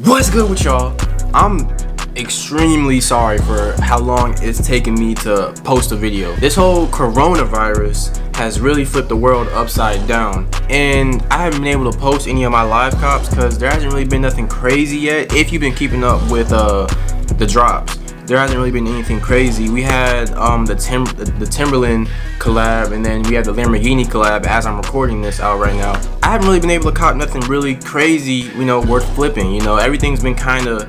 What's good with y'all? I'm extremely sorry for how long it's taken me to post a video. This whole coronavirus has really flipped the world upside down, and I haven't been able to post any of my live cops because there hasn't really been nothing crazy yet. If you've been keeping up with the drops, there hasn't really been anything crazy. We had the Timberland collab, and then we had the Lamborghini collab as I'm recording this out right now. I haven't really been able to cop nothing really crazy, worth flipping. Everything's been kind of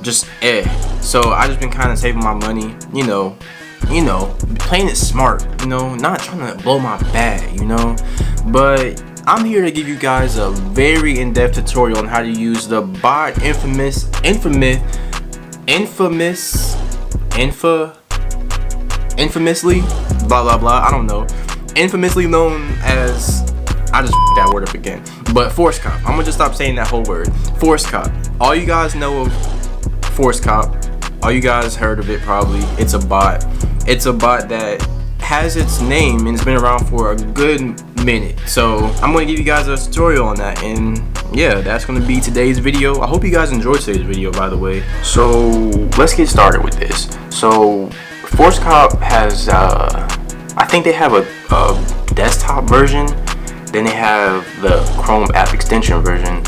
just So I just been kind of saving my money, playing it smart, not trying to blow my bag, But I'm here to give you guys a very in-depth tutorial on how to use the bot infamously blah blah blah, I don't know, infamously known as, I just that word up again, but Force Cop. I'm gonna just stop saying that whole word. Force Cop. All you guys know of Force Cop, all you guys heard of it probably. It's a bot that has its name and it's been around for a good minute. So I'm gonna give you guys a tutorial on that, and yeah, that's gonna be today's video. I hope you guys enjoyed today's video, by the way. So let's get started with this. So Force Cop has I think they have a desktop version, then they have the Chrome app extension version,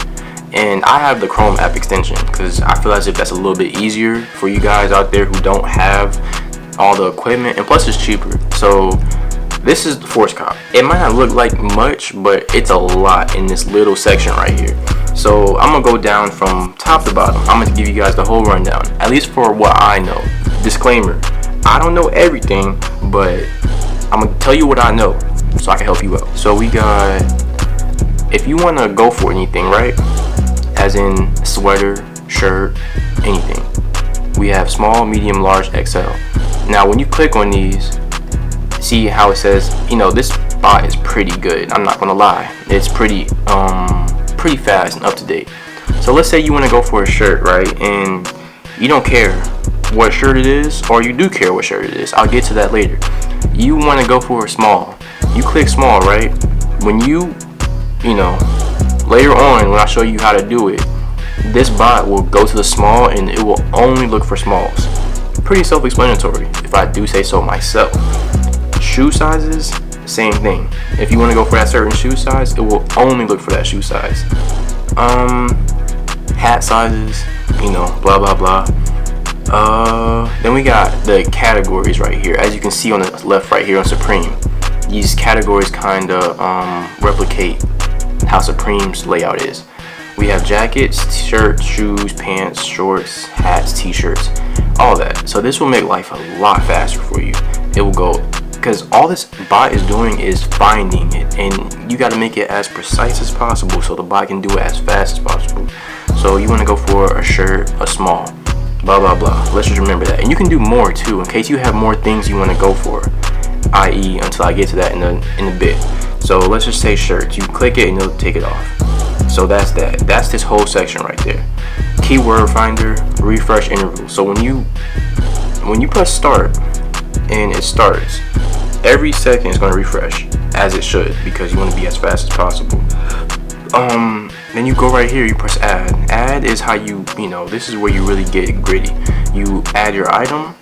and I have the Chrome app extension because I feel as if that's a little bit easier for you guys out there who don't have all the equipment, and plus it's cheaper. So this is the Force Cop. It might not look like much, but it's a lot in this little section right here. So I'm gonna go down from top to bottom. I'm gonna give you guys the whole rundown, at least for what I know. Disclaimer, I don't know everything, but I'm gonna tell you what I know so I can help you out. So we got, if you wanna go for anything, right? As in sweater, shirt, anything. We have small, medium, large, XL. Now when you click on these, see how it says, this bot is pretty good. I'm not gonna lie, it's pretty fast and up to date. So let's say you want to go for a shirt, right, and you don't care what shirt it is, or you do care what shirt it is. I'll get to that later. You want to go for a small. You click small, right? When you later on, when I show you how to do it, this bot will go to the small and it will only look for smalls. Pretty self-explanatory, if I do say so myself. Shoe sizes, same thing. If you want to go for that certain shoe size, it will only look for that shoe size. Hat sizes, blah blah blah. Then we got the categories right here. As you can see on the left right here on Supreme, these categories kind of replicate how Supreme's layout is. We have jackets, shirts, shoes, pants, shorts, hats, t-shirts, all that. So this will make life a lot faster for you. It will go, because all this bot is doing is finding it, and you got to make it as precise as possible so the bot can do it as fast as possible. So you want to go for a shirt, a small, blah blah blah. Let's just remember that, and you can do more too in case you have more things you want to go for, i.e. until I get to that in a bit. So let's just say shirts. You click it and it'll take it off. So that's that. That's this whole section right there. Keyword finder, refresh interval. So when you press start and it starts, every second is going to refresh, as it should, because you want to be as fast as possible. Then you go right here, you press add. Add is how this is where you really get gritty. You add your item,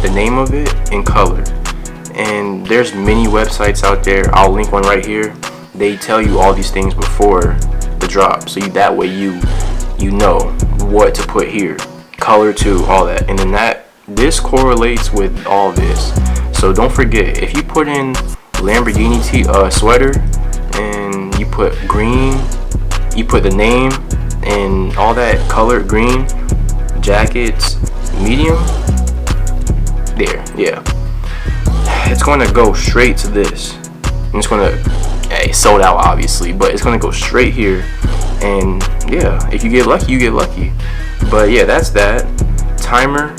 the name of it, and color. And there's many websites out there. I'll link one right here. They tell you all these things before the drop, so that way you know what to put here, color too, all that. And then this correlates with all this. So don't forget, if you put in Lamborghini sweater and you put green, you put the name and all that color green, jackets medium, there, yeah, it's going to go straight to this, and it's going to, it's sold out obviously, but it's going to go straight here. And yeah, if you get lucky, you get lucky. But yeah, that's that. Timer,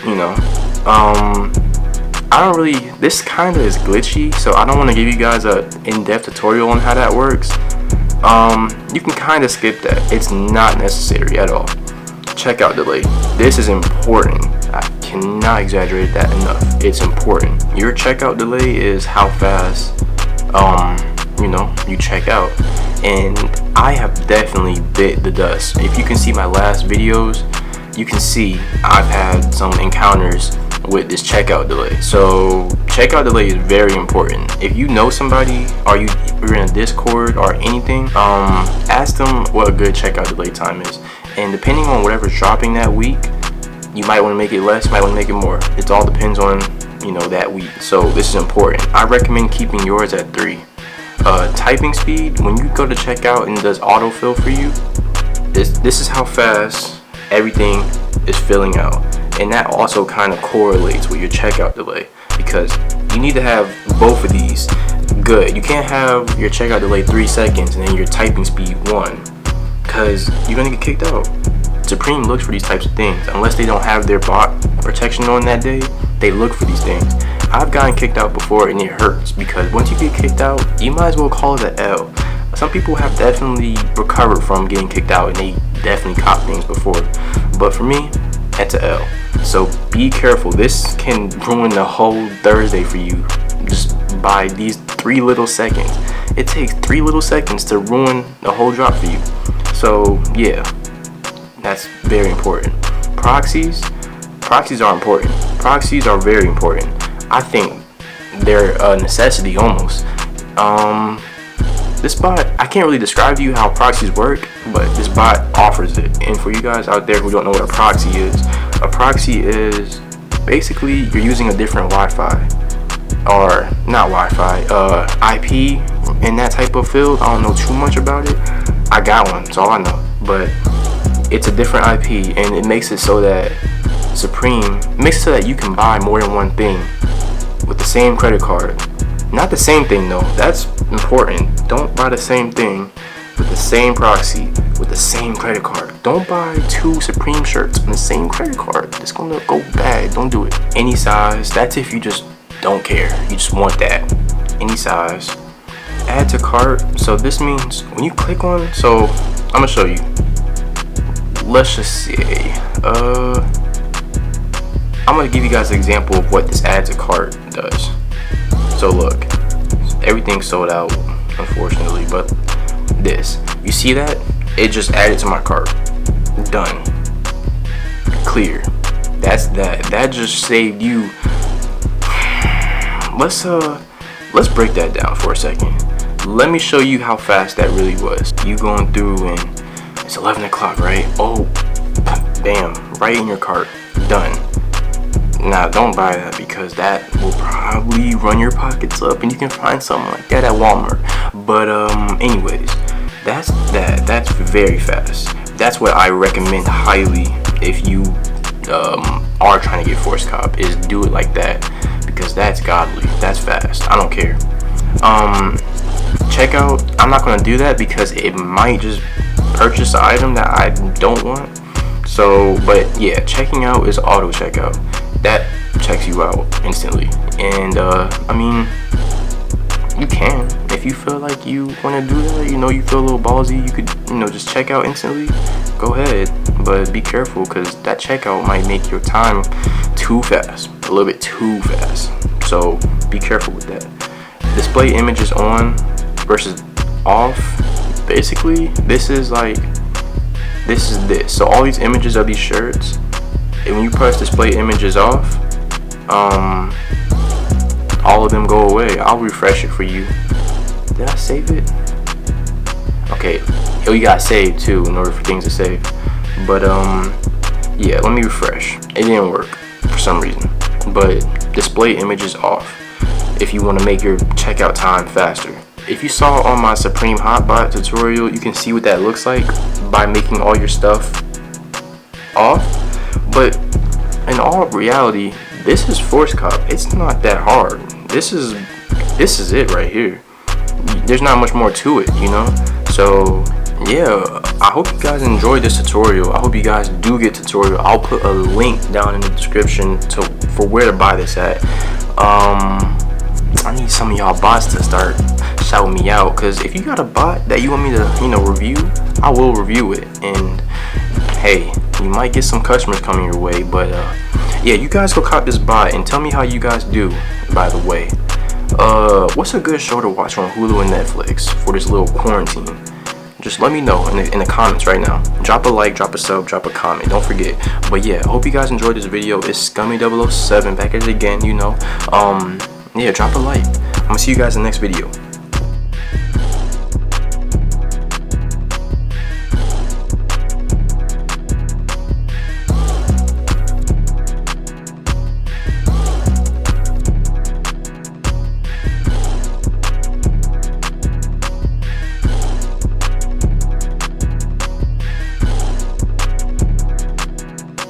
I don't really, this kind of is glitchy, so I don't want to give you guys a in-depth tutorial on how that works. You can kind of skip that. It's not necessary at all. Checkout delay. This is important. I cannot exaggerate that enough. It's important. Your checkout delay is how fast you know, you check out. And I have definitely bit the dust. If you can see my last videos, you can see I've had some encounters with this checkout delay. So checkout delay is very important. If you know somebody, or you're in a Discord or anything, ask them what a good checkout delay time is. And depending on whatever's dropping that week, you might want to make it less, might want to make it more. It all depends on, you know, that week. So this is important. I recommend keeping yours at 3. Typing speed, when you go to checkout and it does autofill for you, this is how fast everything is filling out. And that also kind of correlates with your checkout delay, because you need to have both of these good. You can't have your checkout delay 3 seconds and then your typing speed 1, because you're gonna get kicked out. Supreme looks for these types of things. Unless they don't have their bot protection on that day, they look for these things. I've gotten kicked out before and it hurts, because once you get kicked out, you might as well call it an L. Some people have definitely recovered from getting kicked out and they definitely caught things before, but for me, that's an L. So be careful. This can ruin the whole Thursday for you just by these 3 little seconds. It takes 3 little seconds to ruin the whole drop for you. So yeah, that's very important. Proxies are important. Proxies are very important. I think they're a necessity almost. This bot, I can't really describe to you how proxies work, but this bot offers it. And for you guys out there who don't know what a proxy is basically you're using a different Wi-Fi, or not Wi-Fi, IP in that type of field. I don't know too much about it. I got one, that's all I know. But it's a different IP, and it makes it so that you can buy more than one thing with the same credit card. Not the same thing though, that's important. Don't buy the same thing with the same proxy with the same credit card. Don't buy 2 Supreme shirts on the same credit card. It's gonna go bad. Don't do it. Any size, that's if you just don't care. You just want that. Any size. Add to cart. So this means when you click on, so I'm gonna show you. Let's just say, I'm gonna give you guys an example of what this add to cart does. So look, everything's sold out, unfortunately, but this, you see that? It just added to my cart. Done. Clear. That's that. That just saved you. Let's break that down for a second. Let me show you how fast that really was. You going through and it's 11 o'clock, right? Oh, bam, right in your cart. Done. Now don't buy that, because that will probably run your pockets up, and you can find something like that at Walmart. But anyways, that's very fast. That's what I recommend highly if you are trying to get Force Cop, is do it like that, because that's godly. That's fast. I don't care. Checkout, I'm not gonna do that because it might just purchase an item that I don't want. So, but yeah, checking out is auto checkout. That checks you out instantly. And I mean, you can, if you feel like you want to do that, you know, you feel a little ballsy, you could, you know, just check out instantly. Go ahead, but be careful, because that checkout might make your time too fast, a little bit too fast. So be careful with that. Display images on versus off. Basically, this is this. So all these images of these shirts, and when you press display images off, all of them go away. I'll refresh it for you. Did I save it? Okay, you got saved too in order for things to save. But yeah, let me refresh. It didn't work for some reason. But display images off if you want to make your checkout time faster. If you saw on my Supreme Hotbot tutorial, you can see what that looks like by making all your stuff off. But in all reality, this is Force Cop. It's not that hard. This is it right here. There's not much more to it, you know. So yeah, I hope you guys enjoyed this tutorial. I hope you guys do get tutorial. I'll put a link down in the description for where to buy this at. I need some of y'all bots to start shouting me out, because if you got a bot that you want me to, you know, review, I will review it. And hey, you might get some customers coming your way. But yeah, you guys go cop this bot and tell me how you guys do, by the way. What's a good show to watch on Hulu and Netflix for this little quarantine? Just let me know in the comments right now. Drop a like, drop a sub, drop a comment. Don't forget. But yeah, I hope you guys enjoyed this video. It's Scummy007 back at it again, you know. Yeah, drop a like. I'm gonna see you guys in the next video.